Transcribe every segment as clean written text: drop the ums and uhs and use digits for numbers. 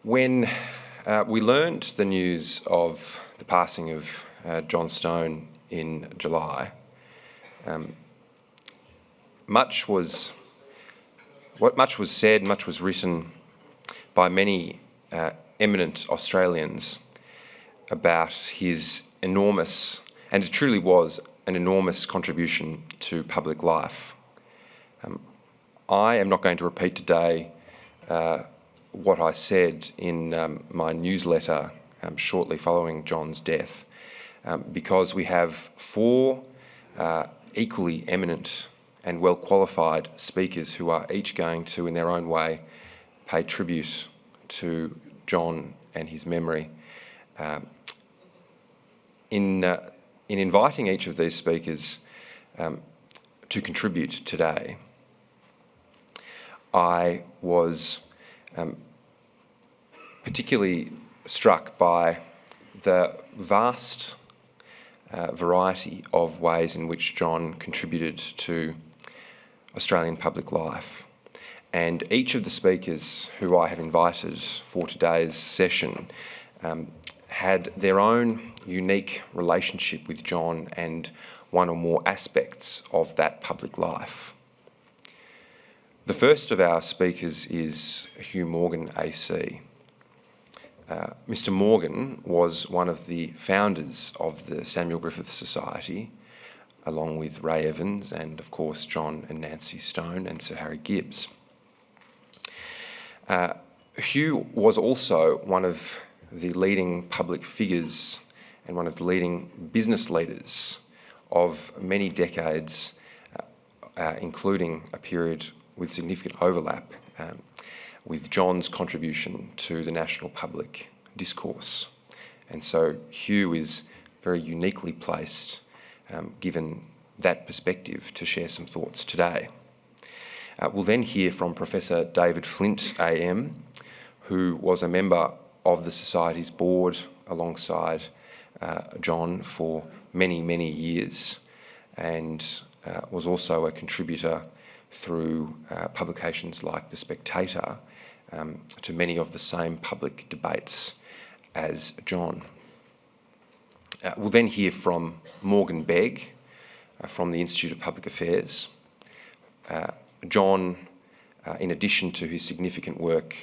When we learned the news of the passing of John Stone in July, much was said, much was written by many eminent Australians about his enormous, and it truly was an enormous contribution to public life. I am not going to repeat today what I said in my newsletter shortly following John's death, because we have four equally eminent and well-qualified speakers who are each going to, in their own way, pay tribute to John and his memory. In inviting each of these speakers to contribute today, I was particularly struck by the vast variety of ways in which John contributed to Australian public life. And each of the speakers who I have invited for today's session had their own unique relationship with John and one or more aspects of that public life. The first of our speakers is Hugh Morgan AC. Mr. Morgan was one of the founders of the Samuel Griffith Society, along with Ray Evans and, of course, John and Nancy Stone and Sir Harry Gibbs. Hugh was also one of the leading public figures and one of the leading business leaders of many decades, including a period with significant overlap with John's contribution to the national public discourse. And so Hugh is very uniquely placed, given that perspective, to share some thoughts today. We'll then hear from Professor David Flint AM, who was a member of the Society's board alongside John for many, many years, and was also a contributor through publications like The Spectator to many of the same public debates as John. We'll then hear from Morgan Begg from the Institute of Public Affairs. John, in addition to his significant work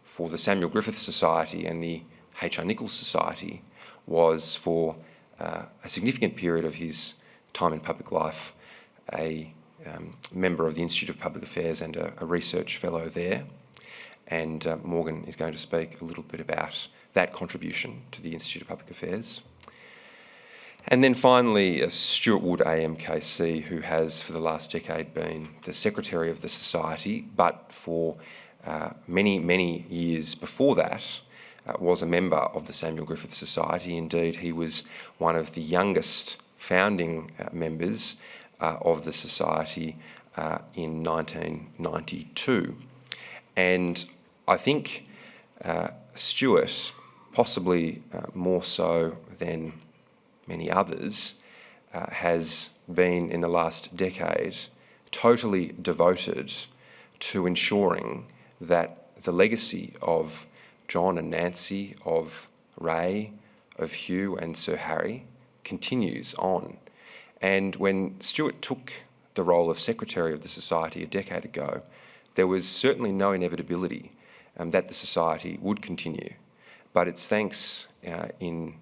for the Samuel Griffith Society and the H.R. Nichols Society, was for a significant period of his time in public life a member of the Institute of Public Affairs and a research fellow there. And Morgan is going to speak a little bit about that contribution to the Institute of Public Affairs. And then finally, Stuart Wood AMKC, who has for the last decade been the Secretary of the Society, but for many, many years before that was a member of the Samuel Griffith Society. Indeed, he was one of the youngest founding members of the Society in 1992. And I think Stuart, possibly more so than many others, has been in the last decade totally devoted to ensuring that the legacy of John and Nancy, of Ray, of Hugh and Sir Harry continues on. And when Stuart took the role of Secretary of the Society a decade ago, there was certainly no inevitability that the Society would continue. But it's thanks in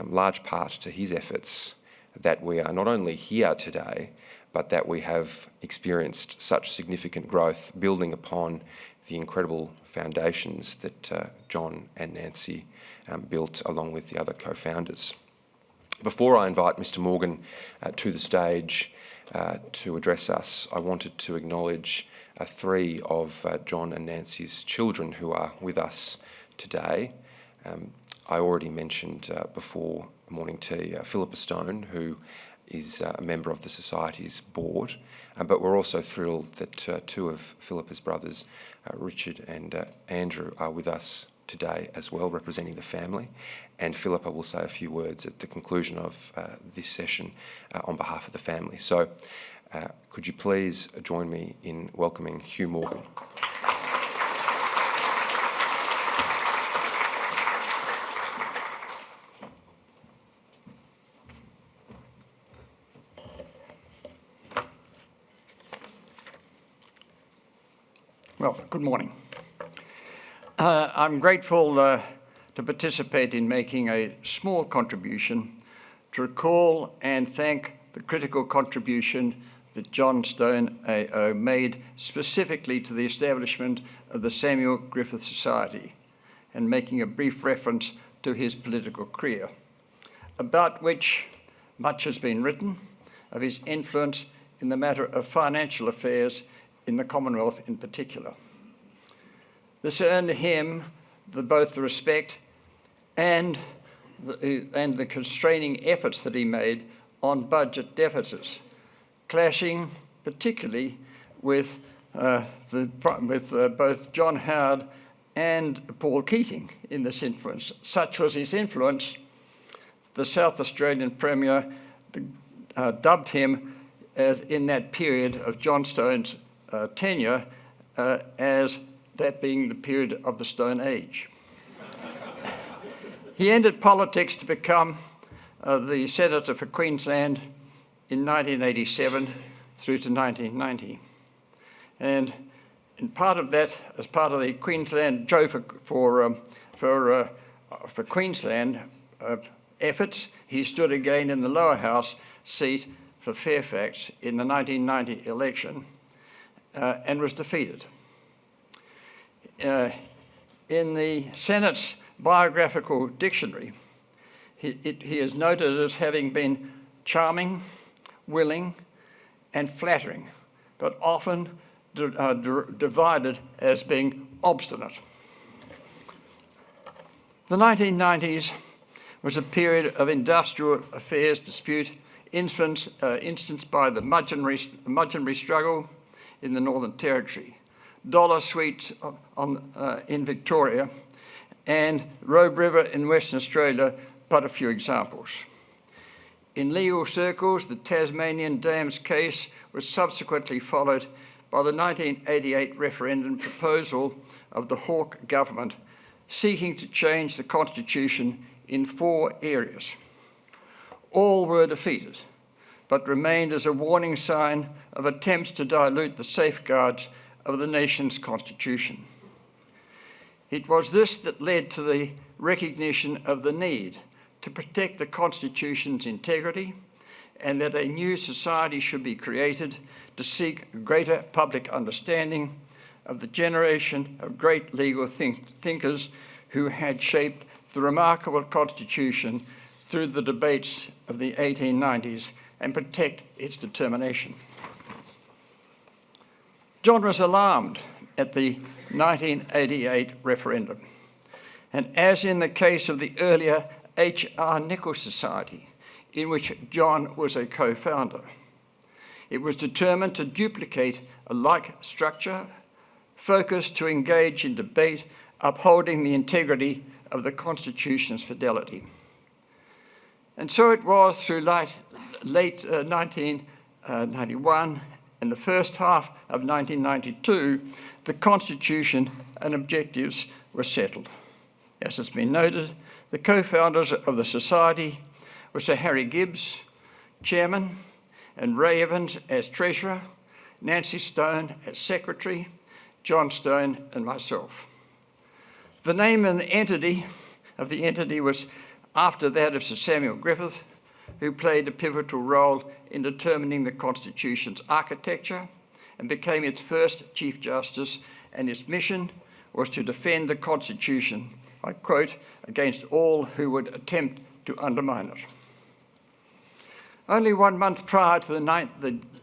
large part to his efforts that we are not only here today, but that we have experienced such significant growth, building upon the incredible foundations that John and Nancy built along with the other co-founders. Before I invite Mr. Morgan to the stage to address us, I wanted to acknowledge three of John and Nancy's children who are with us today. I already mentioned before morning tea Philippa Stone, who is a member of the Society's board, but we're also thrilled that two of Philippa's brothers, Richard and Andrew, are with us today as well, representing the family. And Philippa will say a few words at the conclusion of this session on behalf of the family. So could you please join me in welcoming Hugh Morgan. Well, good morning. I'm grateful to participate in making a small contribution to recall and thank the critical contribution that John Stone made specifically to the establishment of the Samuel Griffith Society, and making a brief reference to his political career, about which much has been written, of his influence in the matter of financial affairs in the Commonwealth in particular. This earned him both the respect and the constraining efforts that he made on budget deficits, clashing particularly with both John Howard and Paul Keating in this influence. Such was his influence, the South Australian Premier dubbed him in that period of John Stone's tenure as that being the period of the Stone Age. He entered politics to become the Senator for Queensland in 1987 through to 1990. And in part of that, as part of the Queensland for Queensland efforts, he stood again in the lower house seat for Fairfax in the 1990 election and was defeated. In the Senate's biographical dictionary, he is noted as having been charming, willing, and flattering, but often divided as being obstinate. The 1990s was a period of industrial affairs dispute influenced by the Mudgeonry struggle in the Northern Territory, dollar suites in Victoria, and Robe River in Western Australia, but a few examples. In legal circles, the Tasmanian Dams case was subsequently followed by the 1988 referendum proposal of the Hawke government seeking to change the constitution in 4 areas. All were defeated, but remained as a warning sign of attempts to dilute the safeguards of the nation's constitution. It was this that led to the recognition of the need to protect the Constitution's integrity, and that a new society should be created to seek greater public understanding of the generation of great legal thinkers who had shaped the remarkable Constitution through the debates of the 1890s and protect its determination. John was alarmed at the 1988 referendum, and as in the case of the earlier H.R. Nichols Society, in which John was a co-founder, it was determined to duplicate a like structure, focused to engage in debate, upholding the integrity of the Constitution's fidelity. And so it was through late 1991 and the first half of 1992, the Constitution and objectives were settled. As has been noted, the co-founders of the Society were Sir Harry Gibbs, Chairman, and Ray Evans as Treasurer, Nancy Stone as Secretary, John Stone and myself. The name and the entity was after that of Sir Samuel Griffith, who played a pivotal role in determining the Constitution's architecture and became its first Chief Justice, and his mission was to defend the Constitution, I quote, against all who would attempt to undermine it. Only 1 month prior to the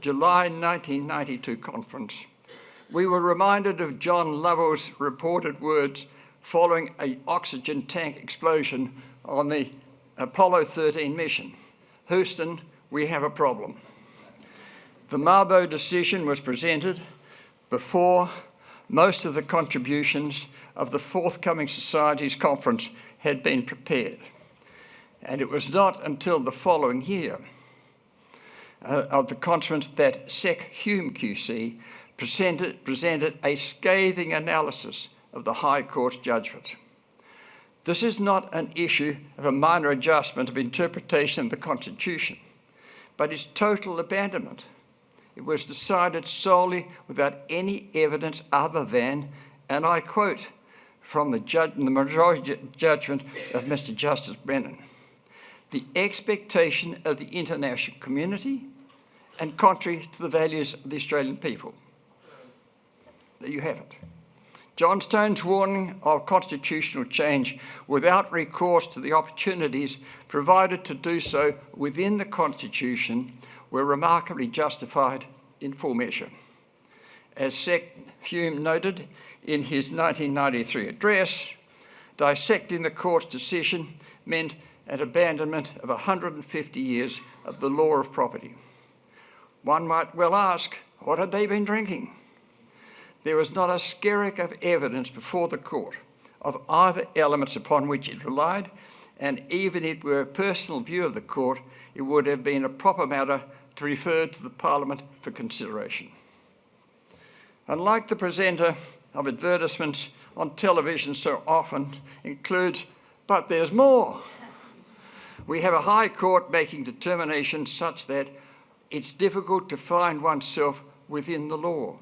July 1992 conference, we were reminded of John Lovell's reported words following an oxygen tank explosion on the Apollo 13 mission. "Houston, we have a problem." The Mabo decision was presented before most of the contributions of the forthcoming Society's conference had been prepared. And it was not until the following year of the conference that Sec Hugh QC presented a scathing analysis of the High Court's judgment. This is not an issue of a minor adjustment of interpretation of the Constitution, but its total abandonment. it was decided solely without any evidence other than, and I quote from the majority judgment of Mr. Justice Brennan, the expectation of the international community and contrary to the values of the Australian people. There you have it. John Stone's warning of constitutional change without recourse to the opportunities provided to do so within the Constitution were remarkably justified in full measure. As Hugh noted in his 1993 address, dissecting the court's decision meant an abandonment of 150 years of the law of property. One might well ask, what had they been drinking? There was not a skerrick of evidence before the court of either elements upon which it relied, and even if it were a personal view of the court, it would have been a proper matter to refer to the Parliament for consideration. Unlike the presenter of advertisements on television so often includes, but there's more. We have a High Court making determinations such that it's difficult to find oneself within the law.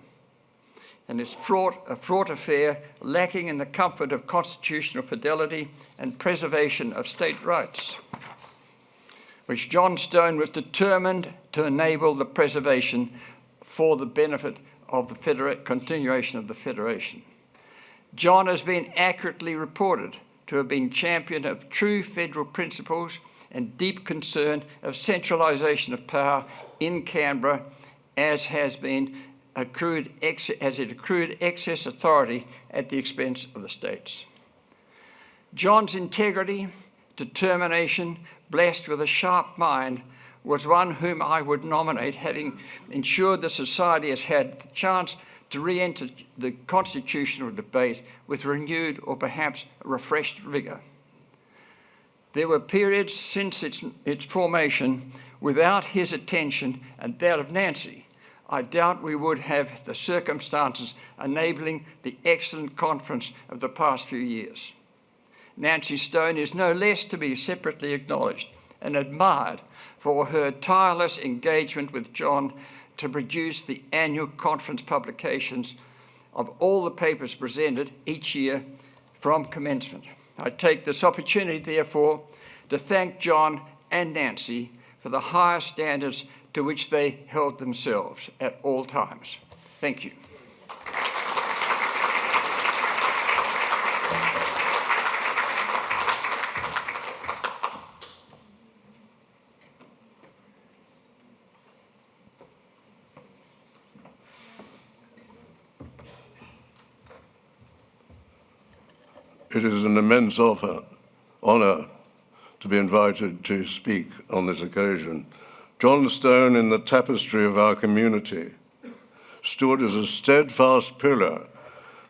And it's a fraught affair lacking in the comfort of constitutional fidelity and preservation of state rights, which John Stone was determined to enable the preservation for the benefit of the continuation of the Federation. John has been accurately reported to have been champion of true federal principles and deep concern of centralisation of power in Canberra, as it accrued excess authority at the expense of the states. John's integrity, determination, blessed with a sharp mind, was one whom I would nominate, having ensured the Society has had the chance to re-enter the constitutional debate with renewed or perhaps refreshed vigour. There were periods since its formation without his attention and that of Nancy. I doubt we would have the circumstances enabling the excellent conference of the past few years. Nancy Stone is no less to be separately acknowledged and admired for her tireless engagement with John to produce the annual conference publications of all the papers presented each year from commencement. I take this opportunity, therefore, to thank John and Nancy for the higher standards to which they held themselves at all times. Thank you. It is an immense honour to be invited to speak on this occasion. John Stone in the tapestry of our community stood as a steadfast pillar,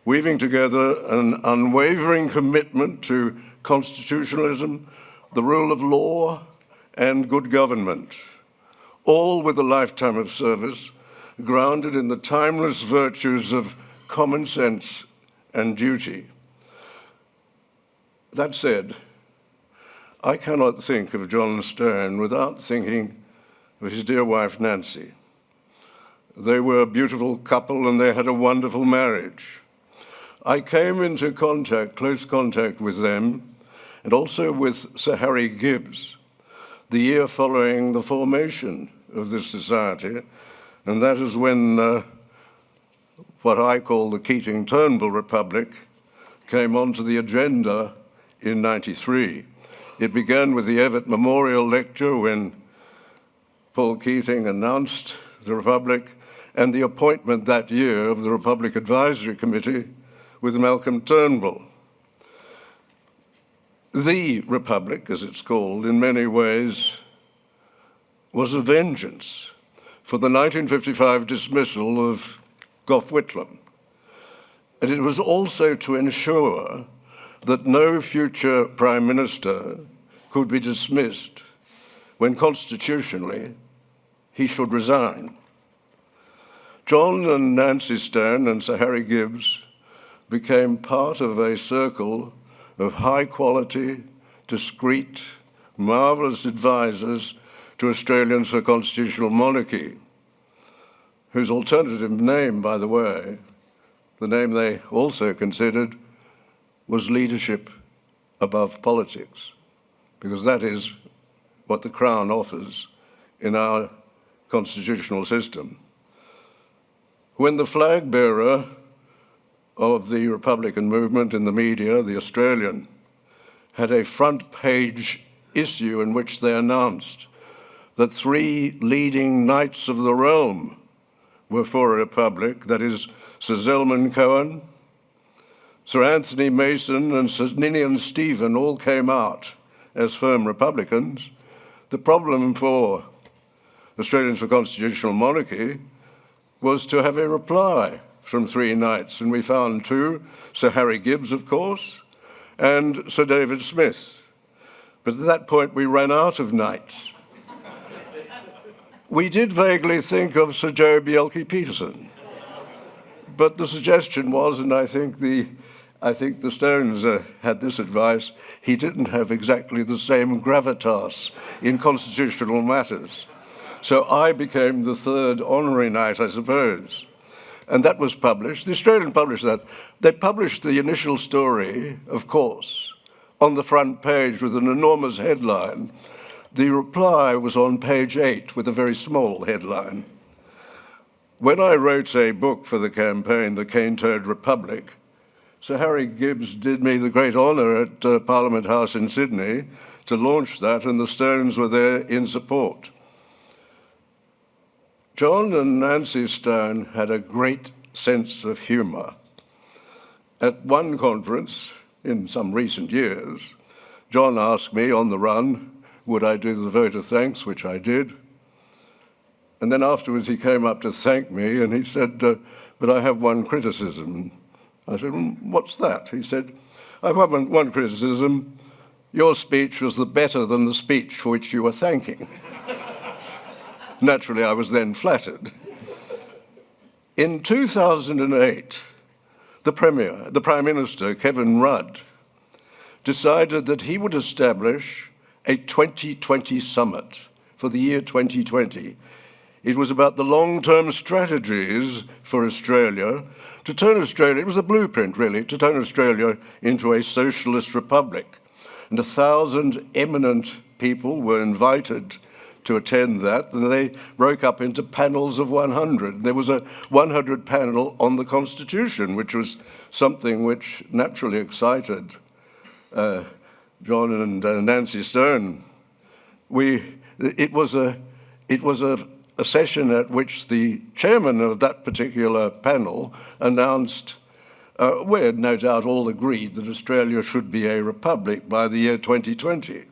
weaving together an unwavering commitment to constitutionalism, the rule of law, and good government, all with a lifetime of service, grounded in the timeless virtues of common sense and duty. That said, I cannot think of John Stone without thinking of his dear wife, Nancy. They were a beautiful couple and they had a wonderful marriage. I came into close contact with them and also with Sir Harry Gibbs, the year following the formation of this society, and that is when what I call the Keating-Turnbull Republic came onto the agenda in '93. It began with the Evatt Memorial Lecture when Paul Keating announced the Republic and the appointment that year of the Republic Advisory Committee with Malcolm Turnbull. The Republic, as it's called, in many ways was a vengeance for the 1955 dismissal of Gough Whitlam. And it was also to ensure that no future Prime Minister could be dismissed when constitutionally he should resign. John and Nancy Stone and Sir Harry Gibbs became part of a circle of high-quality, discreet, marvellous advisors to Australians for constitutional monarchy. whose alternative name, by the way, the name they also considered, was leadership above politics, because that is what the Crown offers in our constitutional system. When the flag bearer of the Republican movement in the media, The Australian, had a front page issue in which they announced that 3 leading knights of the realm were for a republic, that is, Sir Zelman Cohen, Sir Anthony Mason and Sir Ninian Stephen all came out as firm Republicans. The problem for Australians for Constitutional Monarchy was to have a reply from 3 knights, and we found 2, Sir Harry Gibbs, of course, and Sir David Smith. But at that point, we ran out of knights. We did vaguely think of Sir Joe Bjelke-Petersen, but the suggestion was, and I think the Stones had this advice, he didn't have exactly the same gravitas in constitutional matters. So I became the 3rd honorary knight, I suppose. And that was published. The Australian published that. They published the initial story, of course, on the front page with an enormous headline. The reply was on page 8 with a very small headline. When I wrote a book for the campaign, The Cane-Toed Republic, Sir Harry Gibbs did me the great honour at Parliament House in Sydney to launch that, and the Stones were there in support. John and Nancy Stone had a great sense of humour. At one conference, in some recent years, John asked me on the run, would I do the vote of thanks, which I did. And then afterwards he came up to thank me and he said, but I have one criticism. I said, what's that? He said, I have one criticism. Your speech was better than the speech for which you were thanking. Naturally, I was then flattered. In 2008, the Prime Minister, Kevin Rudd, decided that he would establish a 2020 summit for the year 2020. It was about the long-term strategies for Australia to turn Australia, it was a blueprint really, to turn Australia into a socialist republic. And 1,000 eminent people were invited to attend that, and they broke up into panels of 100. There was a 100 panel on the Constitution, which was something which naturally excited John and Nancy Stone. It was a session at which the chairman of that particular panel announced, we had no doubt all agreed that Australia should be a republic by the year 2020.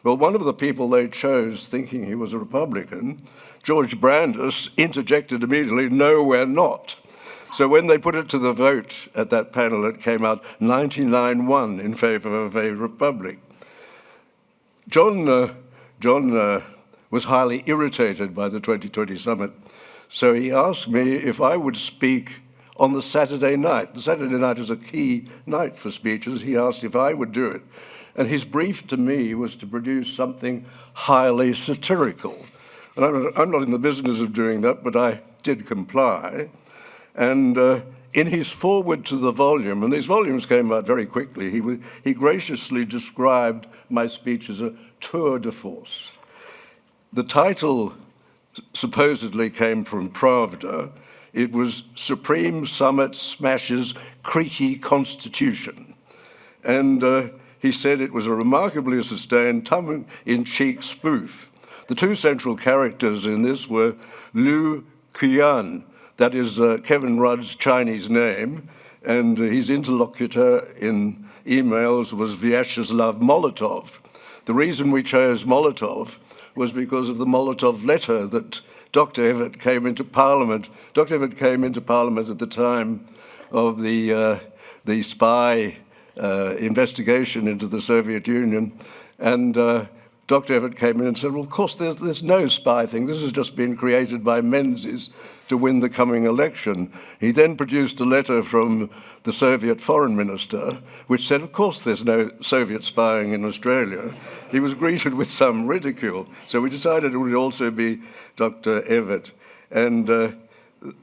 Well, one of the people they chose, thinking he was a Republican, George Brandis, interjected immediately, no, we're not. So when they put it to the vote at that panel, it came out 99-1 in favour of a republic. John was highly irritated by the 2020 summit, so he asked me if I would speak on the Saturday night. The Saturday night is a key night for speeches. He asked if I would do it. And his brief to me was to produce something highly satirical. And I'm not in the business of doing that, but I did comply. And in his foreword to the volume, and these volumes came out very quickly, he graciously described my speech as a tour de force. The title supposedly came from Pravda. It was Supreme Summit Smashes Creaky Constitution. And he said it was a remarkably sustained, tongue-in-cheek spoof. The 2 central characters in this were Liu Qian, that is Kevin Rudd's Chinese name, and his interlocutor in emails was Vyacheslav Molotov. The reason we chose Molotov was because of the Molotov letter that Dr. Evatt came into Parliament. Dr. Evatt came into Parliament at the time of the spy investigation into the Soviet Union, and Dr. Evatt came in and said, well, of course, there's no spy thing. This has just been created by Menzies to win the coming election. He then produced a letter from the Soviet foreign minister, which said, of course, there's no Soviet spying in Australia. He was greeted with some ridicule. So we decided it would also be Dr. Evatt. And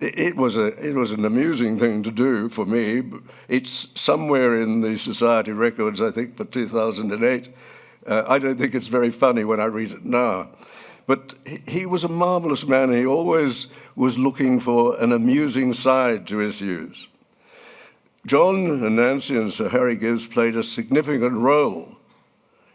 it was an amusing thing to do for me. It's somewhere in the Society records, I think, for 2008. I don't think it's very funny when I read it now. But he was a marvelous man. He always was looking for an amusing side to issues. John and Nancy and Sir Harry Gibbs played a significant role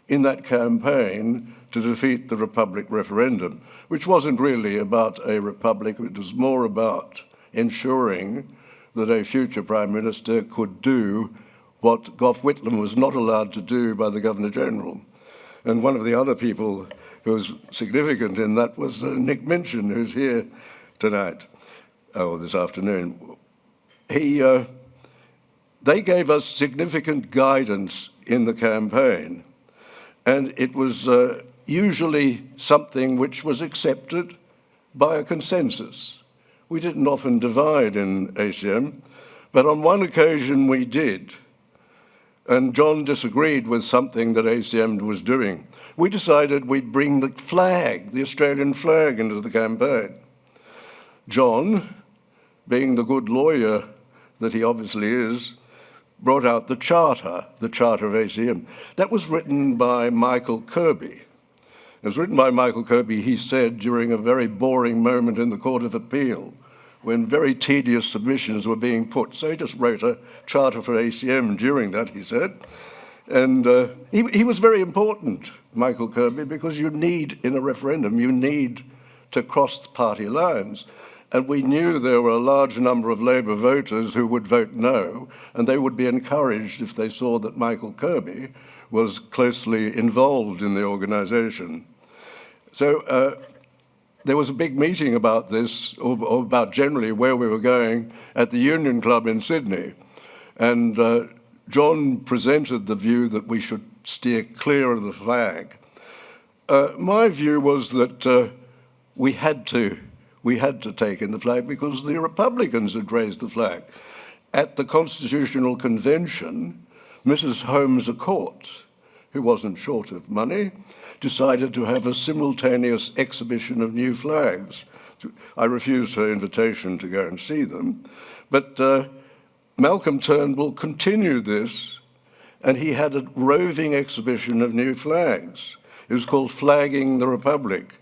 in that campaign to defeat the Republic referendum, which wasn't really about a republic. It was more about ensuring that a future Prime Minister could do what Gough Whitlam was not allowed to do by the Governor-General. And one of the other people who was significant in that was Nick Minchin, who's here tonight, or this afternoon. They gave us significant guidance in the campaign, and it was usually something which was accepted by a consensus. We didn't often divide in ACM, but on one occasion we did, and John disagreed with something that ACM was doing. We decided we'd bring the flag, the Australian flag, into the campaign. John, being the good lawyer that he obviously is, brought out the charter of ACM. That was written by Michael Kirby. It was written by Michael Kirby, he said, during a very boring moment in the Court of Appeal, when very tedious submissions were being put. So he just wrote a charter for ACM during that, he said. And he was very important, Michael Kirby, because you need, in a referendum, you need to cross the party lines. And we knew there were a large number of Labour voters who would vote no, and they would be encouraged if they saw that Michael Kirby was closely involved in the organisation. So there was a big meeting about this, or about generally where we were going, at the Union Club in Sydney. And John presented the view that we should steer clear of the flag. My view was that we had to take in the flag because the Republicans had raised the flag. At the Constitutional Convention, Mrs. Holmes à Court, who wasn't short of money, decided to have a simultaneous exhibition of new flags. I refused her invitation to go and see them, but Malcolm Turnbull continued this, and he had a roving exhibition of new flags. It was called Flagging the Republic.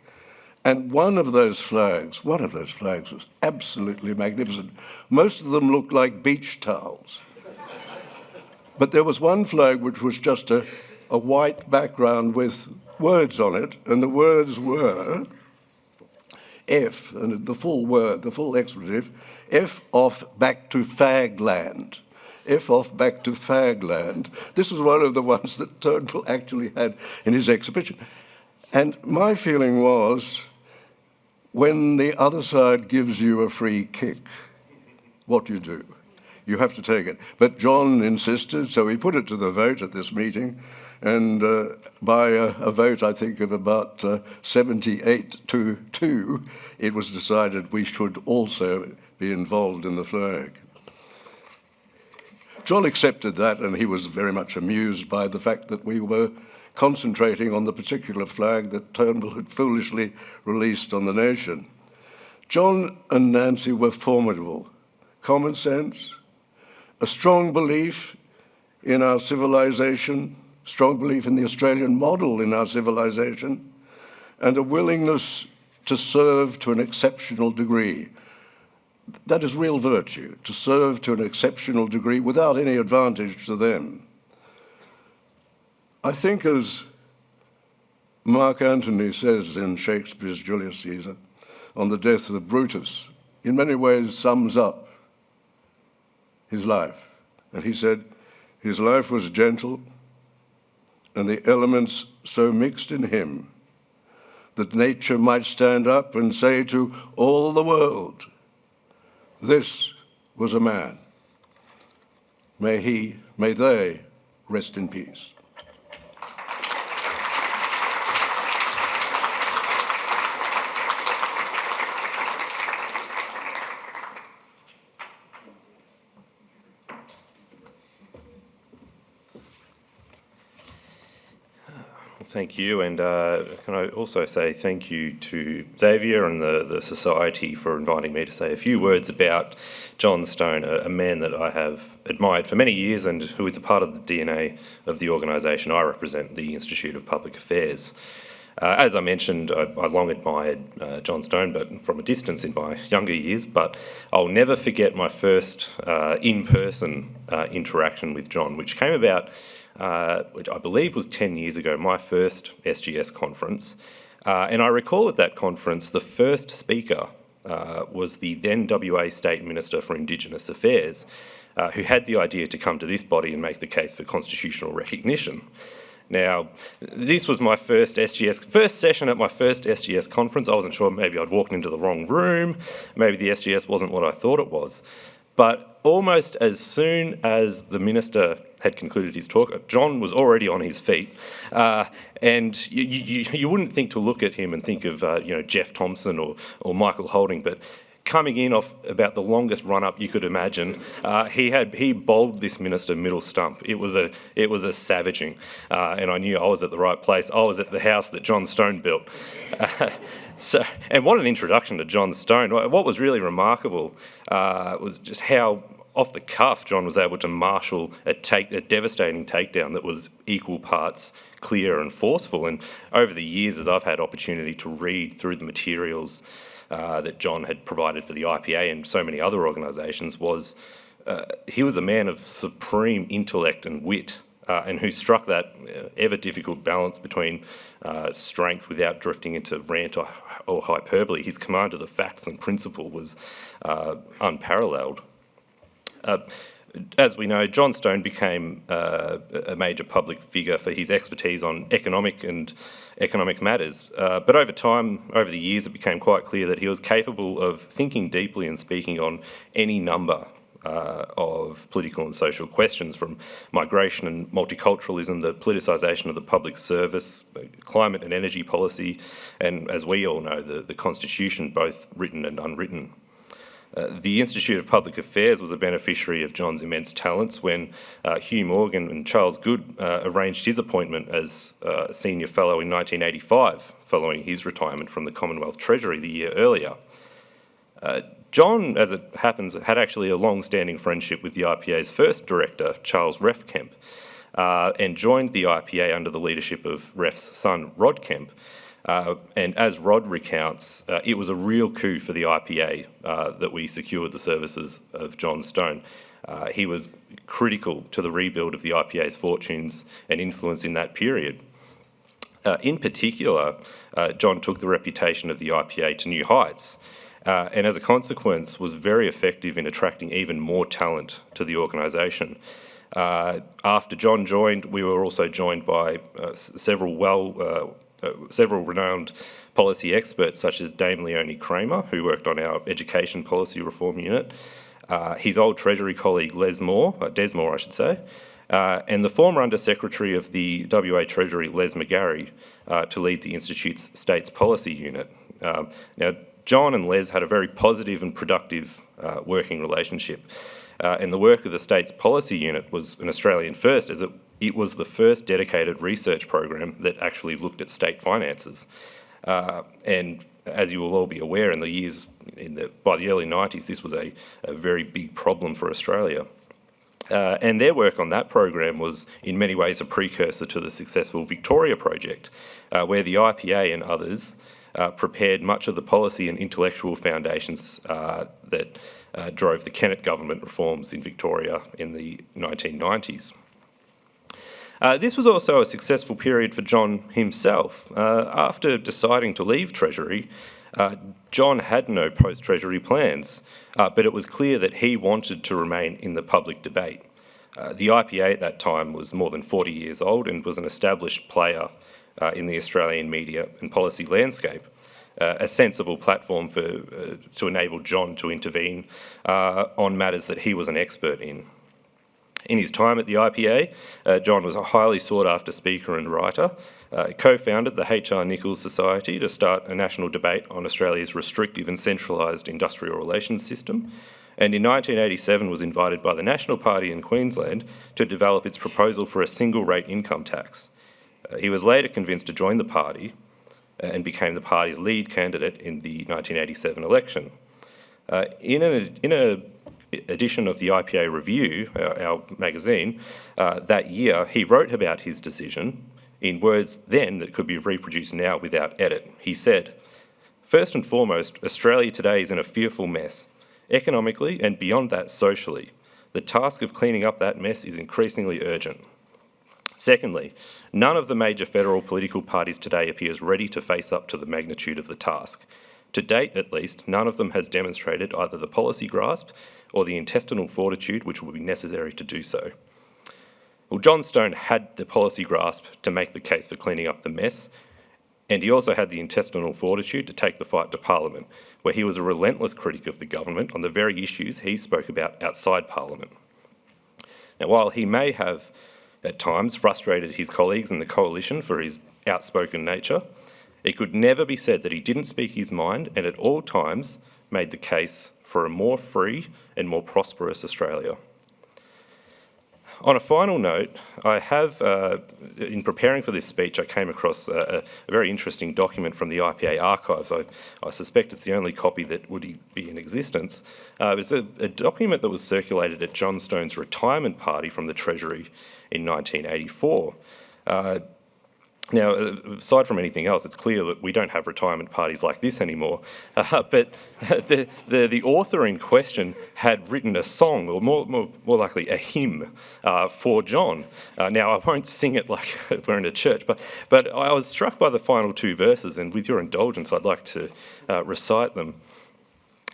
And one of those flags was absolutely magnificent. Most of them looked like beach towels. But there was one flag which was just a white background with words on it, and the words were F, and the full word, the full expletive, F off back to fagland. F off back to fagland. This was one of the ones that Turnbull actually had in his exhibition. And my feeling was, when the other side gives you a free kick, what do? You have to take it. But John insisted, so he put it to the vote at this meeting, and by a vote, I think, of about 78 to 2, it was decided we should also be involved in the flag. John accepted that, and he was very much amused by the fact that we were concentrating on the particular flag that Turnbull had foolishly released on the nation. John and Nancy were formidable. Common sense, a strong belief in our civilization, strong belief in the Australian model in our civilization, and a willingness to serve to an exceptional degree. That is real virtue, to serve to an exceptional degree without any advantage to them. I think, as Mark Antony says in Shakespeare's Julius Caesar, on the death of Brutus, in many ways sums up his life. And he said, his life was gentle, and the elements so mixed in him that nature might stand up and say to all the world, this was a man. May they rest in peace. Thank you, and can I also say thank you to Xavier and the Society for inviting me to say a few words about John Stone, a man that I have admired for many years and who is a part of the DNA of the organisation I represent, the Institute of Public Affairs. As I mentioned, I long admired John Stone, but from a distance in my younger years, but I'll never forget my first in-person interaction with John, which came about, which I believe was 10 years ago, my first SGS conference. And I recall at that conference, the first speaker was the then WA State Minister for Indigenous Affairs, who had the idea to come to this body and make the case for constitutional recognition. Now, this was my first session at my first SGS conference. I wasn't sure, maybe I'd walked into the wrong room, maybe the SGS wasn't what I thought it was. But almost as soon as the minister had concluded his talk, John was already on his feet, and you wouldn't think to look at him and think of Jeff Thompson or Michael Holding, but coming in off about the longest run-up you could imagine, he bowled this minister middle stump. It was a savaging, and I knew I was at the right place. I was at the house that John Stone built. And what an introduction to John Stone. What was really remarkable was just how off the cuff John was able to marshal a devastating takedown that was equal parts clear and forceful. And over the years, as I've had opportunity to read through the materials that John had provided for the IPA and so many other organisations, he was a man of supreme intellect and wit, and who struck that ever difficult balance between strength without drifting into rant or hyperbole. His command of the facts and principle was unparalleled. As we know, John Stone became a major public figure for his expertise on economic matters. But over time, over the years, it became quite clear that he was capable of thinking deeply and speaking on any number of political and social questions, from migration and multiculturalism, the politicisation of the public service, climate and energy policy, and, as we all know, the Constitution, both written and unwritten. The Institute of Public Affairs was a beneficiary of John's immense talents when Hugh Morgan and Charles Good arranged his appointment as Senior Fellow in 1985, following his retirement from the Commonwealth Treasury the year earlier. John, as it happens, had actually a long-standing friendship with the IPA's first director, Charles Ref Kemp, and joined the IPA under the leadership of Ref's son, Rod Kemp. And as Rod recounts, it was a real coup for the IPA that we secured the services of John Stone. He was critical to the rebuild of the IPA's fortunes and influence in that period. In particular, John took the reputation of the IPA to new heights, and as a consequence was very effective in attracting even more talent to the organisation. After John joined, we were also joined by several renowned policy experts, such as Dame Leonie Kramer, who worked on our education policy reform unit, his old Treasury colleague Des Moore, and the former Under-Secretary of the WA Treasury, Les McGarry, to lead the Institute's States Policy Unit. Now, John and Les had a very positive and productive working relationship, and the work of the States Policy Unit was an Australian first, as it was the first dedicated research program that actually looked at state finances. And as you will all be aware, by the early 90s, this was a very big problem for Australia. And their work on that program was in many ways a precursor to the successful Victoria project, where the IPA and others prepared much of the policy and intellectual foundations that drove the Kennett government reforms in Victoria in the 1990s. This was also a successful period for John himself. After deciding to leave Treasury, John had no post-Treasury plans, but it was clear that he wanted to remain in the public debate. The IPA at that time was more than 40 years old and was an established player in the Australian media and policy landscape, a sensible platform to enable John to intervene on matters that he was an expert in. In his time at the IPA, John was a highly sought-after speaker and writer. He co-founded the H.R. Nichols Society to start a national debate on Australia's restrictive and centralised industrial relations system, and in 1987 was invited by the National Party in Queensland to develop its proposal for a single-rate income tax. He was later convinced to join the party and became the party's lead candidate in the 1987 election. In an edition of the IPA Review, our magazine, that year, he wrote about his decision in words then that could be reproduced now without edit. He said, "First and foremost, Australia today is in a fearful mess, economically and beyond that socially. The task of cleaning up that mess is increasingly urgent. Secondly, none of the major federal political parties today appears ready to face up to the magnitude of the task. To date, at least, none of them has demonstrated either the policy grasp or the intestinal fortitude which will be necessary to do so." Well, John Stone had the policy grasp to make the case for cleaning up the mess, and he also had the intestinal fortitude to take the fight to Parliament, where he was a relentless critic of the government on the very issues he spoke about outside Parliament. Now, while he may have at times frustrated his colleagues in the coalition for his outspoken nature, it could never be said that he didn't speak his mind and at all times made the case for a more free and more prosperous Australia. On a final note, I have, in preparing for this speech, I came across a very interesting document from the IPA archives. I suspect it's the only copy that would be in existence. It's a document that was circulated at John Stone's retirement party from the Treasury in 1984. Now, aside from anything else, it's clear that we don't have retirement parties like this anymore. But the author in question had written a song, or more likely a hymn, for John. Now, I won't sing it like we're in a church, but I was struck by the final two verses, and with your indulgence, I'd like to recite them.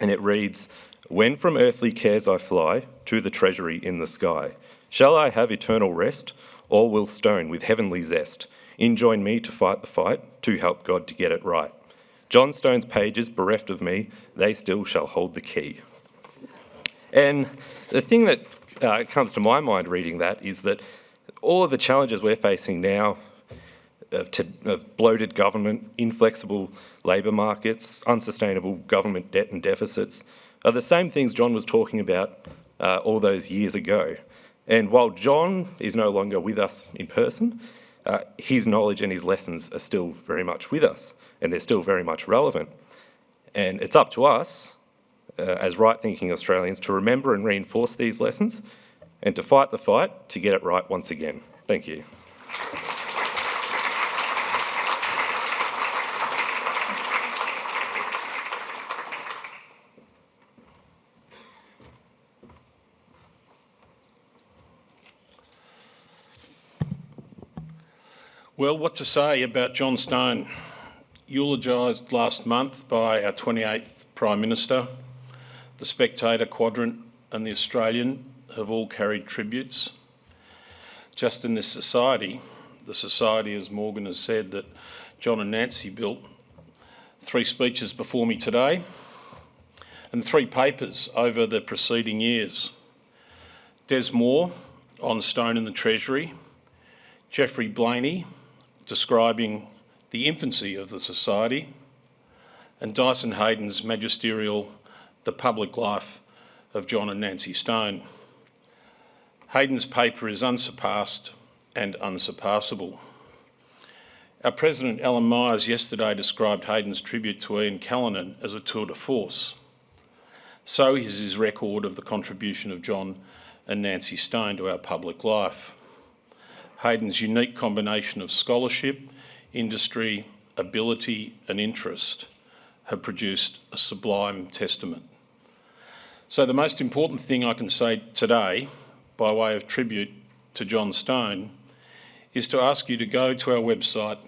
And it reads, "When from earthly cares I fly to the treasury in the sky, shall I have eternal rest, or will Stone with heavenly zest enjoin me to fight the fight, to help God to get it right? John Stone's pages bereft of me, they still shall hold the key." And the thing that comes to my mind reading that is that all of the challenges we're facing now of bloated government, inflexible labour markets, unsustainable government debt and deficits are the same things John was talking about all those years ago. And while John is no longer with us in person, his knowledge and his lessons are still very much with us, and they're still very much relevant. And it's up to us, as right-thinking Australians, to remember and reinforce these lessons and to fight the fight to get it right once again. Thank you. Well, what to say about John Stone? Eulogised last month by our 28th Prime Minister, the Spectator, Quadrant and the Australian have all carried tributes. Just in this society, the society, as Morgan has said, that John and Nancy built, 3 speeches before me today and 3 papers over the preceding years. Des Moore on Stone in the Treasury, Geoffrey Blaney describing the infancy of the society, and Dyson Hayden's magisterial The Public Life of John and Nancy Stone. Hayden's paper is unsurpassed and unsurpassable. Our President Alan Myers yesterday described Hayden's tribute to Ian Callanan as a tour de force. So is his record of the contribution of John and Nancy Stone to our public life. Hayden's unique combination of scholarship, industry, ability and interest have produced a sublime testament. So the most important thing I can say today, by way of tribute to John Stone, is to ask you to go to our website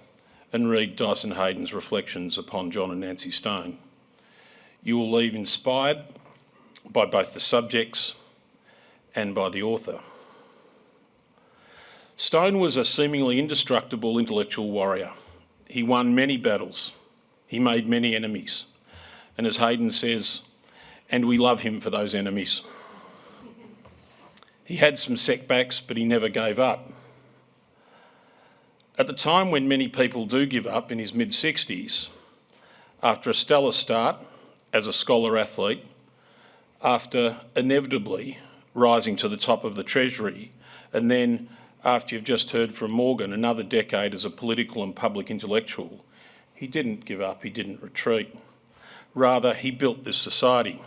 and read Dyson Hayden's reflections upon John and Nancy Stone. You will leave inspired by both the subjects and by the author. Stone was a seemingly indestructible intellectual warrior. He won many battles. He made many enemies. And as Hayden says, and we love him for those enemies. He had some setbacks, but he never gave up. At the time when many people do give up in his mid-60s, after a stellar start as a scholar athlete, after inevitably rising to the top of the Treasury, and then after you've just heard from Morgan another decade as a political and public intellectual, he didn't give up, he didn't retreat. Rather, he built this society.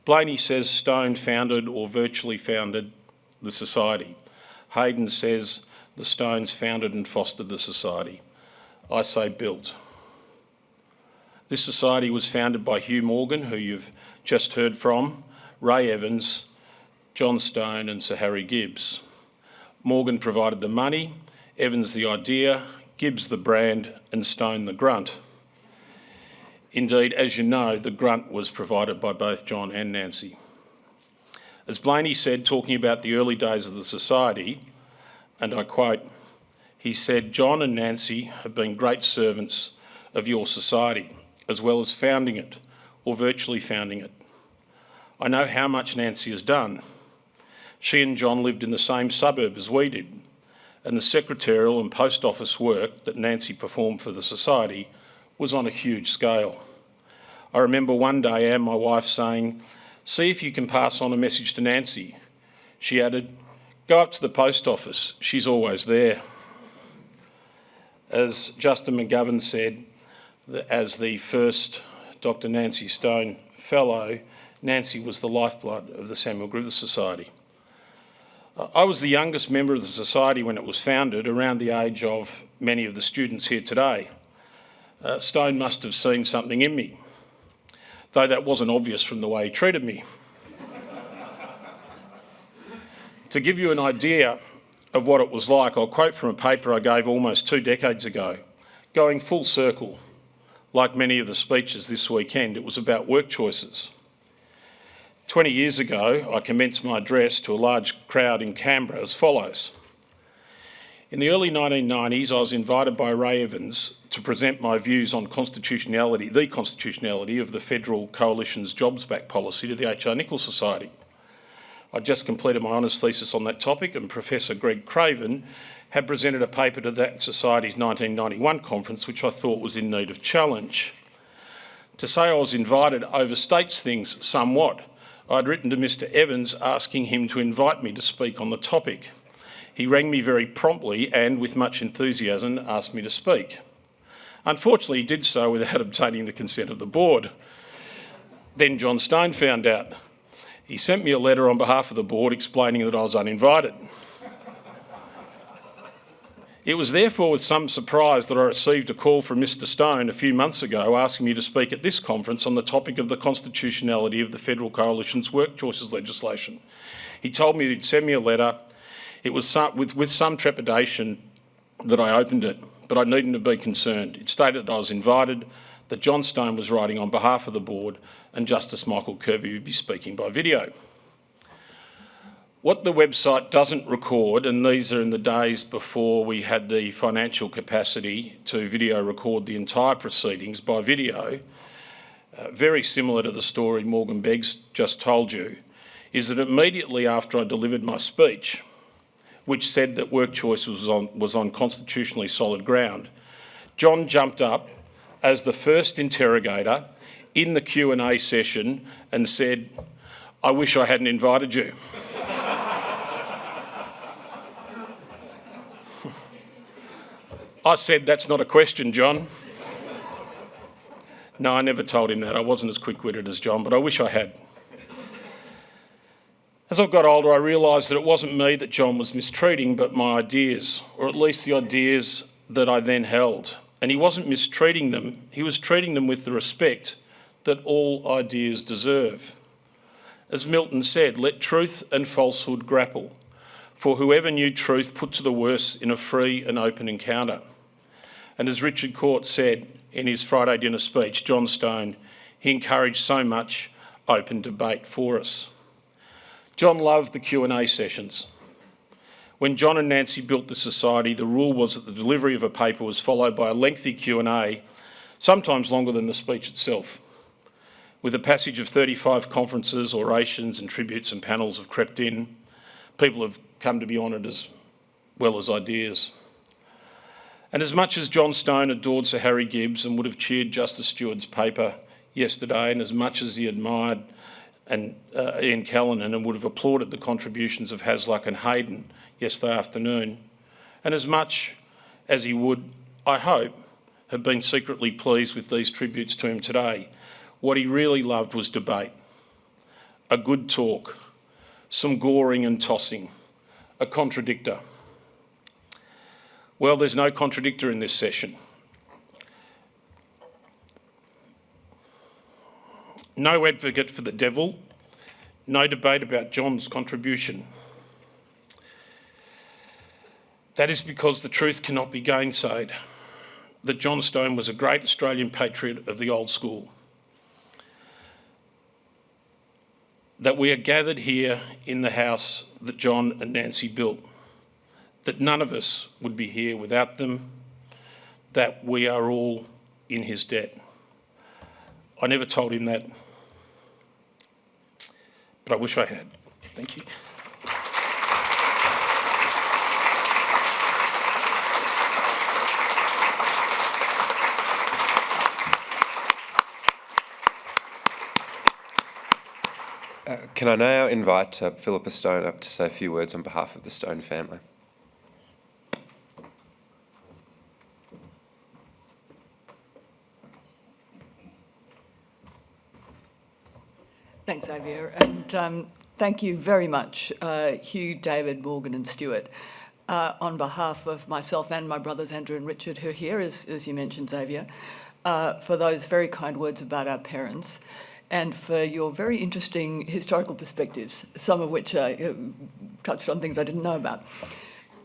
Blaney says Stone founded or virtually founded the society. Hayden says the Stones founded and fostered the society. I say built. This society was founded by Hugh Morgan, who you've just heard from, Ray Evans, John Stone and Sir Harry Gibbs. Morgan provided the money, Evans the idea, Gibbs the brand and Stone the grunt. Indeed, as you know, the grunt was provided by both John and Nancy. As Blaney said, talking about the early days of the society, and I quote, he said, "John and Nancy have been great servants of your society, as well as founding it, or virtually founding it. I know how much Nancy has done. She and John lived in the same suburb as we did, and the secretarial and post office work that Nancy performed for the society was on a huge scale. I remember one day Anne, my wife, saying, 'See if you can pass on a message to Nancy.' She added, 'Go up to the post office, she's always there.' As Justin McGovern said, as the first Dr. Nancy Stone Fellow, Nancy was the lifeblood of the Samuel Griffith Society. I was the youngest member of the society when it was founded, around the age of many of the students here today. Stone must have seen something in me, though that wasn't obvious from the way he treated me. To give you an idea of what it was like, I'll quote from a paper I gave almost 2 decades ago. Going full circle, like many of the speeches this weekend, it was about work choices. 20 years ago, I commenced my address to a large crowd in Canberra as follows. In the early 1990s, I was invited by Ray Evans to present my views on the constitutionality of the Federal Coalition's Jobs Back policy to the H.R. Nichols Society. I'd just completed my honours thesis on that topic, and Professor Greg Craven had presented a paper to that Society's 1991 conference, which I thought was in need of challenge. To say I was invited overstates things somewhat. I'd written to Mr. Evans asking him to invite me to speak on the topic. He rang me very promptly and, with much enthusiasm, asked me to speak. Unfortunately, he did so without obtaining the consent of the board. Then John Stone found out. He sent me a letter on behalf of the board explaining that I was uninvited. It was therefore with some surprise that I received a call from Mr. Stone a few months ago asking me to speak at this conference on the topic of the constitutionality of the Federal Coalition's work choices legislation. He told me he'd send me a letter. It was with some trepidation that I opened it, but I needn't have been concerned. It stated that I was invited, that John Stone was writing on behalf of the board, and Justice Michael Kirby would be speaking by video. What the website doesn't record, and these are in the days before we had the financial capacity to video record the entire proceedings by video, very similar to the story Morgan Begg's just told you, is that immediately after I delivered my speech, which said that work choice was on constitutionally solid ground, John jumped up as the first interrogator in the Q&A session and said, "I wish I hadn't invited you." I said, "That's not a question, John." No, I never told him that. I wasn't as quick-witted as John, but I wish I had. As I got older, I realised that it wasn't me that John was mistreating, but my ideas, or at least the ideas that I then held. And he wasn't mistreating them, he was treating them with the respect that all ideas deserve. As Milton said, "Let truth and falsehood grapple, for whoever knew truth put to the worse in a free and open encounter." And as Richard Court said in his Friday dinner speech, John Stone, he encouraged so much open debate for us. John loved the Q&A sessions. When John and Nancy built the society, the rule was that the delivery of a paper was followed by a lengthy Q&A, sometimes longer than the speech itself. With the passage of 35 conferences, orations and tributes and panels have crept in, people have come to be honoured as well as ideas. And as much as John Stone adored Sir Harry Gibbs and would have cheered Justice Stewart's paper yesterday, and as much as he admired and Ian Callanan, and would have applauded the contributions of Hasluck and Hayden yesterday afternoon. And as much as he would, I hope, have been secretly pleased with these tributes to him today, what he really loved was debate. A good talk, some goring and tossing, a contradictor. Well, there's no contradictor in this session. No advocate for the devil, no debate about John's contribution. That is because the truth cannot be gainsaid, that John Stone was a great Australian patriot of the old school. That we are gathered here in the house that John and Nancy built, that none of us would be here without them, that we are all in his debt. I never told him that, but I wish I had. Thank you. Can I now invite Philippa Stone up to say a few words on behalf of the Stone family? Thanks, Xavier, and thank you very much, Hugh, David, Morgan and Stuart. On behalf of myself and my brothers Andrew and Richard, who are here, as you mentioned, Xavier, for those very kind words about our parents, and for your very interesting historical perspectives, some of which touched on things I didn't know about.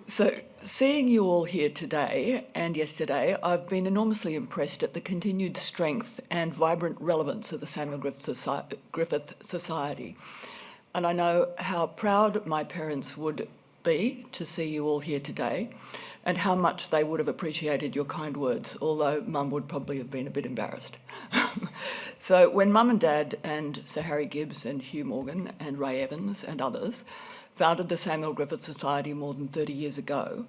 So, seeing you all here today and yesterday, I've been enormously impressed at the continued strength and vibrant relevance of the Samuel Griffith Society. And I know how proud my parents would be to see you all here today, and how much they would have appreciated your kind words, although Mum would probably have been a bit embarrassed. So when Mum and Dad and Sir Harry Gibbs and Hugh Morgan and Ray Evans and others founded the Samuel Griffith Society more than 30 years ago,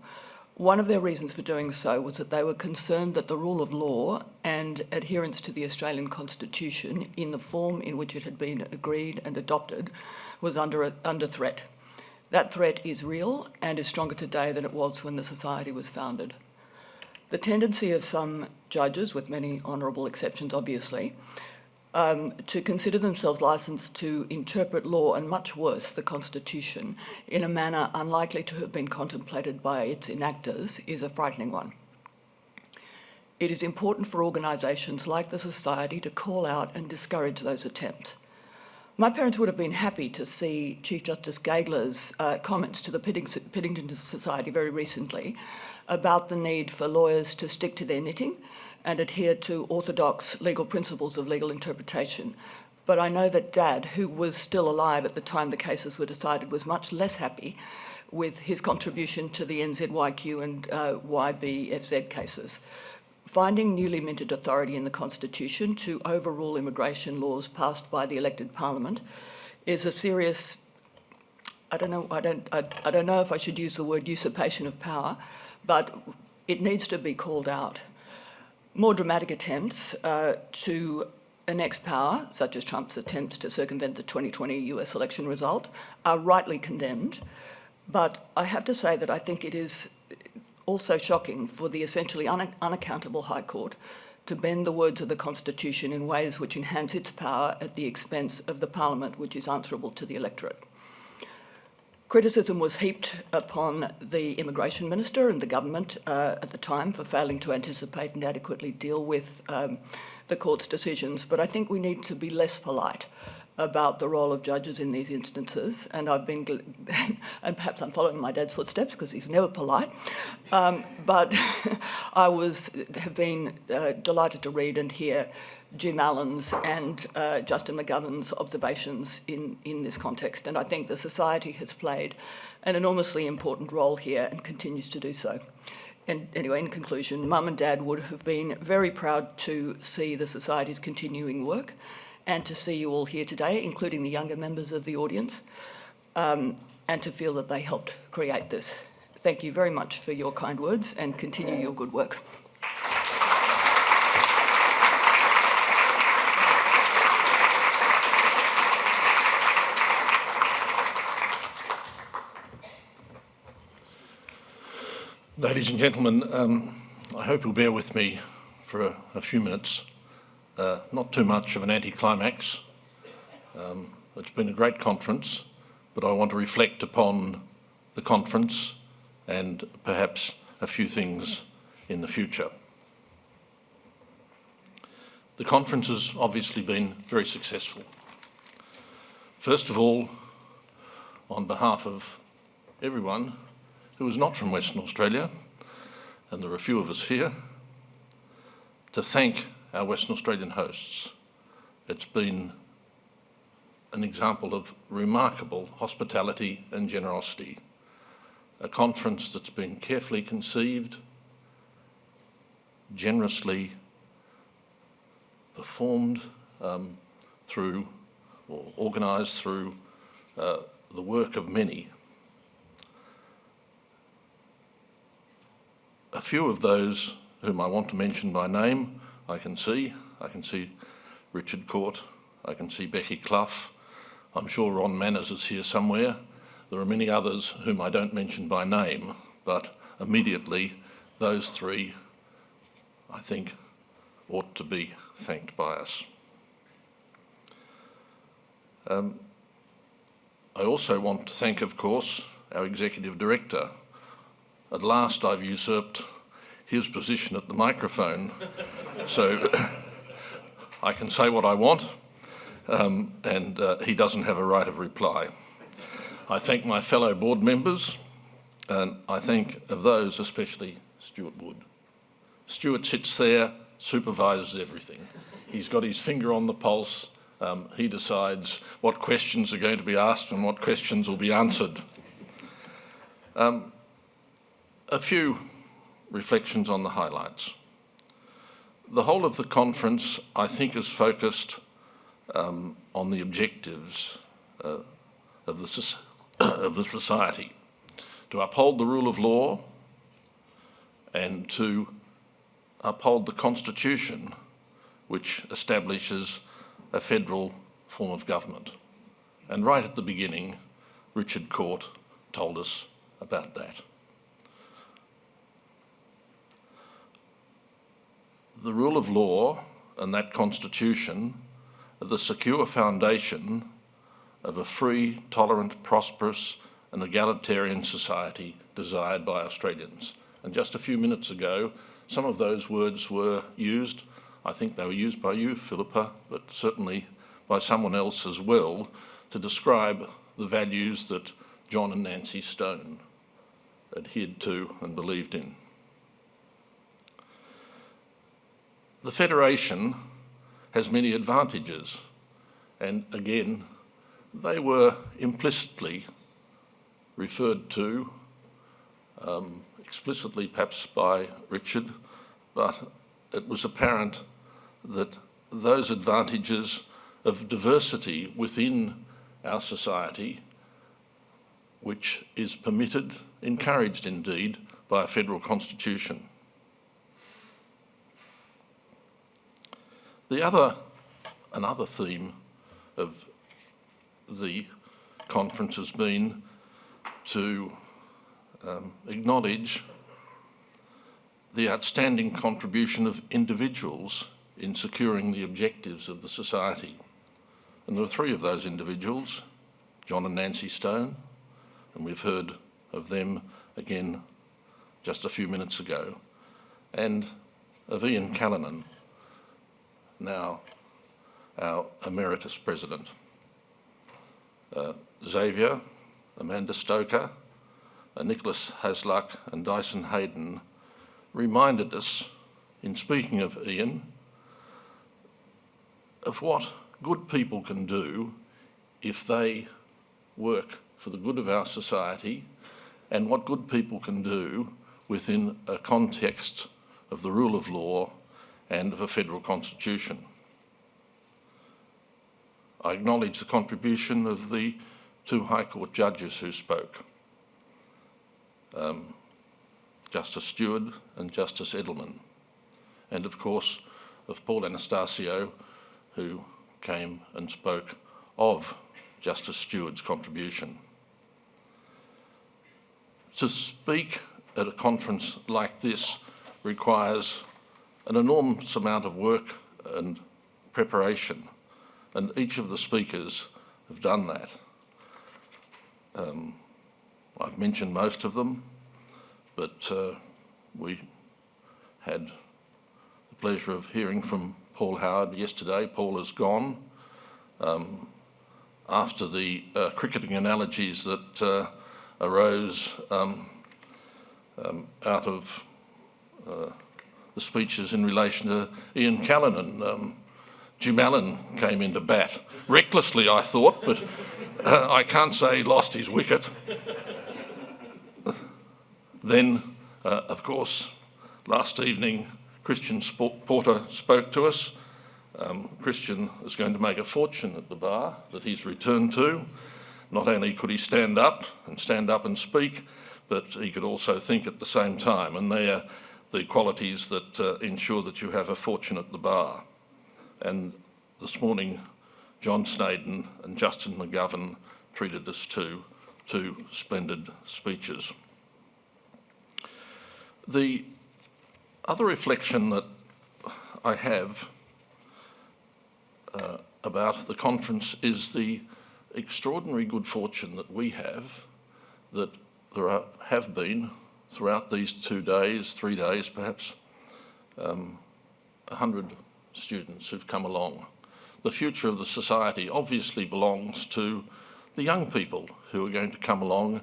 one of their reasons for doing so was that they were concerned that the rule of law and adherence to the Australian Constitution in the form in which it had been agreed and adopted was under threat. That threat is real and is stronger today than it was when the Society was founded. The tendency of some judges, with many honourable exceptions obviously, to consider themselves licensed to interpret law, and much worse, the Constitution, in a manner unlikely to have been contemplated by its enactors is a frightening one. It is important for organisations like the Society to call out and discourage those attempts. My parents would have been happy to see Chief Justice Gageler's comments to the Piddington Society very recently about the need for lawyers to stick to their knitting and adhere to orthodox legal principles of legal interpretation. But I know that Dad, who was still alive at the time the cases were decided, was much less happy with his contribution to the NZYQ and YBFZ cases. Finding newly minted authority in the Constitution to overrule immigration laws passed by the elected Parliament is a serious, I don't know if I should use the word usurpation of power, but it needs to be called out. More dramatic attempts to annex power, such as Trump's attempts to circumvent the 2020 US election result, are rightly condemned. But I have to say that I think it is also shocking for the essentially unaccountable High Court to bend the words of the Constitution in ways which enhance its power at the expense of the Parliament, which is answerable to the electorate. Criticism was heaped upon the Immigration Minister and the government at the time for failing to anticipate and adequately deal with the Court's decisions, but I think we need to be less polite about the role of judges in these instances, and and perhaps I'm following my dad's footsteps because he's never polite, but I have been delighted to read and hear Jim Allen's and Justin McGovern's observations in this context, and I think the Society has played an enormously important role here and continues to do so. And anyway, in conclusion, Mum and Dad would have been very proud to see the Society's continuing work, and to see you all here today, including the younger members of the audience, and to feel that they helped create this. Thank you very much for your kind words, and continue your good work. Ladies and gentlemen, I hope you'll bear with me for a few minutes. Not too much of an anticlimax. It's been a great conference, but I want to reflect upon the conference and perhaps a few things in the future. The conference has obviously been very successful. First of all, on behalf of everyone who is not from Western Australia, and there are a few of us here, to thank our Western Australian hosts. It's been an example of remarkable hospitality and generosity, a conference that's been carefully conceived, generously performed through or organised through the work of many. A few of those whom I want to mention by name, I can see Richard Court, I can see Becky Clough, I'm sure Ron Manners is here somewhere. There are many others whom I don't mention by name, but immediately those three, I think, ought to be thanked by us. I also want to thank, of course, our Executive Director. At last I've usurped his position at the microphone, so I can say what I want, and he doesn't have a right of reply. I thank my fellow board members, and I think of those especially Stuart Wood. Stuart sits there, supervises everything. He's got his finger on the pulse. He decides what questions are going to be asked and what questions will be answered. A few reflections on the highlights. The whole of the conference, I think, is focused on the objectives of the society, to uphold the rule of law and to uphold the Constitution, which establishes a federal form of government. And right at the beginning, Richard Court told us about that. The rule of law and that Constitution are the secure foundation of a free, tolerant, prosperous and egalitarian society desired by Australians. And just a few minutes ago, some of those words were used. I think they were used by you, Philippa, but certainly by someone else as well, to describe the values that John and Nancy Stone adhered to and believed in. The Federation has many advantages, and again, they were implicitly referred to, explicitly perhaps by Richard, but it was apparent that those advantages of diversity within our society, which is permitted, encouraged indeed, by a federal constitution. Another theme of the conference has been to acknowledge the outstanding contribution of individuals in securing the objectives of the society. And there are three of those individuals, John and Nancy Stone, and we've heard of them again just a few minutes ago, and of Ian Callanan, now our emeritus president. Xavier, Amanda Stoker, Nicholas Hasluck and Dyson Hayden reminded us, in speaking of Ian, of what good people can do if they work for the good of our society, and what good people can do within a context of the rule of law and of a federal constitution. I acknowledge the contribution of the two High Court judges who spoke, Justice Stuart and Justice Edelman, and of course of Paul Anastasio, who came and spoke of Justice Stuart's contribution. To speak at a conference like this requires an enormous amount of work and preparation, and each of the speakers have done that. I've mentioned most of them, but we had the pleasure of hearing from Paul Howard yesterday. Paul is gone. After the cricketing analogies that arose out of the speeches in relation to Ian Callanan, Jim Allen came into bat. Recklessly, I thought, but I can't say he lost his wicket. Then, of course, last evening, Christian Porter spoke to us. Christian is going to make a fortune at the bar that he's returned to. Not only could he stand up and speak, but he could also think at the same time, and they are the qualities that ensure that you have a fortune at the bar. And this morning, John Snowden and Justin McGovern treated us to two splendid speeches. The other reflection that I have about the conference is the extraordinary good fortune that we have, that there have been throughout these 2 days, 3 days perhaps, 100 students who've come along. The future of the society obviously belongs to the young people who are going to come along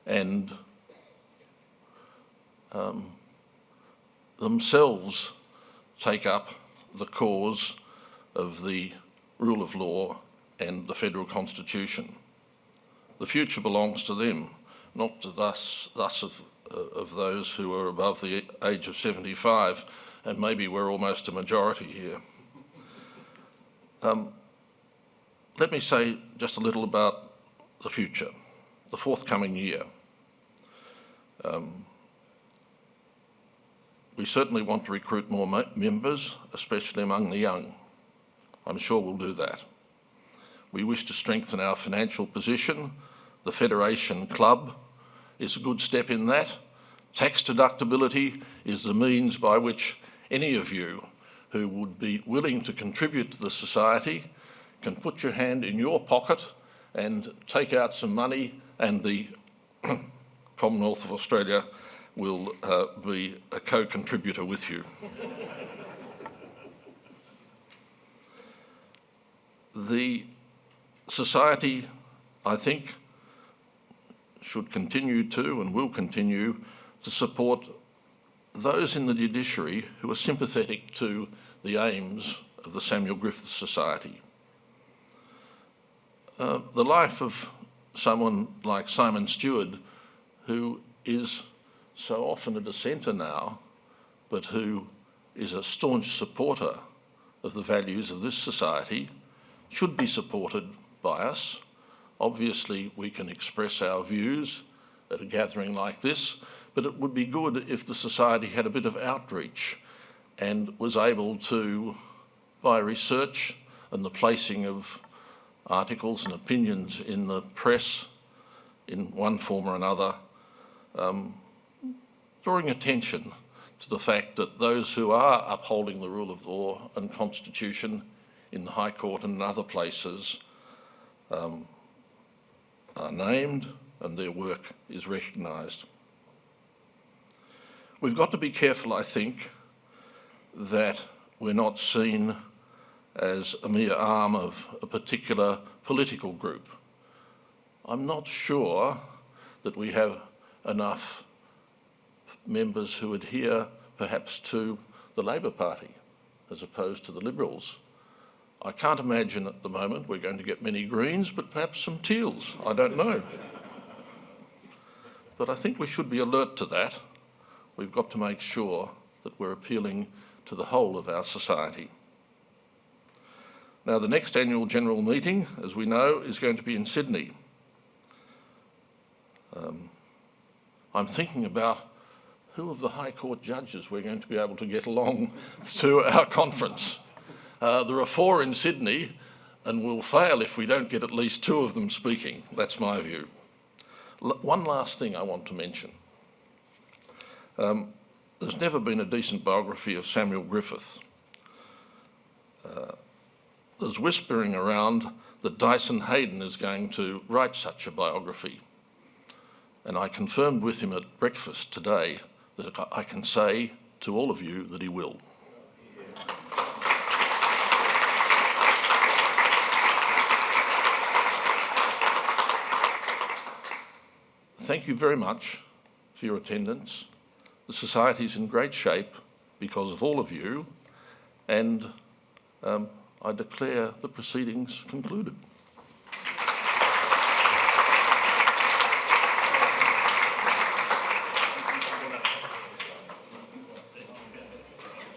and themselves take up the cause of the rule of law and the federal constitution. The future belongs to them, not to us of those who are above the age of 75, and maybe we're almost a majority here. Let me say just a little about the future, the forthcoming year. We certainly want to recruit more members, especially among the young. I'm sure we'll do that. We wish to strengthen our financial position. The Federation Club is a good step in that. Tax deductibility is the means by which any of you who would be willing to contribute to the society can put your hand in your pocket and take out some money, and the Commonwealth of Australia will be a co-contributor with you. The society, I think, should continue to and will continue to support those in the judiciary who are sympathetic to the aims of the Samuel Griffith Society. The life of someone like Simon Stuart, who is so often a dissenter now, but who is a staunch supporter of the values of this society, should be supported by us. Obviously, we can express our views at a gathering like this, but it would be good if the society had a bit of outreach and was able to, by research and the placing of articles and opinions in the press in one form or another, drawing attention to the fact that those who are upholding the rule of law and constitution in the High Court and in other places are named and their work is recognised. We've got to be careful, I think, that we're not seen as a mere arm of a particular political group. I'm not sure that we have enough members who adhere perhaps to the Labor Party as opposed to the Liberals. I can't imagine at the moment we're going to get many Greens, but perhaps some Teals, I don't know. But I think we should be alert to that. We've got to make sure that we're appealing to the whole of our society. Now, the next annual general meeting, as we know, is going to be in Sydney. I'm thinking about who of the High Court judges we're going to be able to get along to our conference. There are 4 in Sydney, and we'll fail if we don't get at least 2 of them speaking. That's my view. One last thing I want to mention. There's never been a decent biography of Samuel Griffith. There's whispering around that Dyson Hayden is going to write such a biography. And I confirmed with him at breakfast today that I can say to all of you that he will. Thank you very much for your attendance. The Society's in great shape because of all of you, and I declare the proceedings concluded.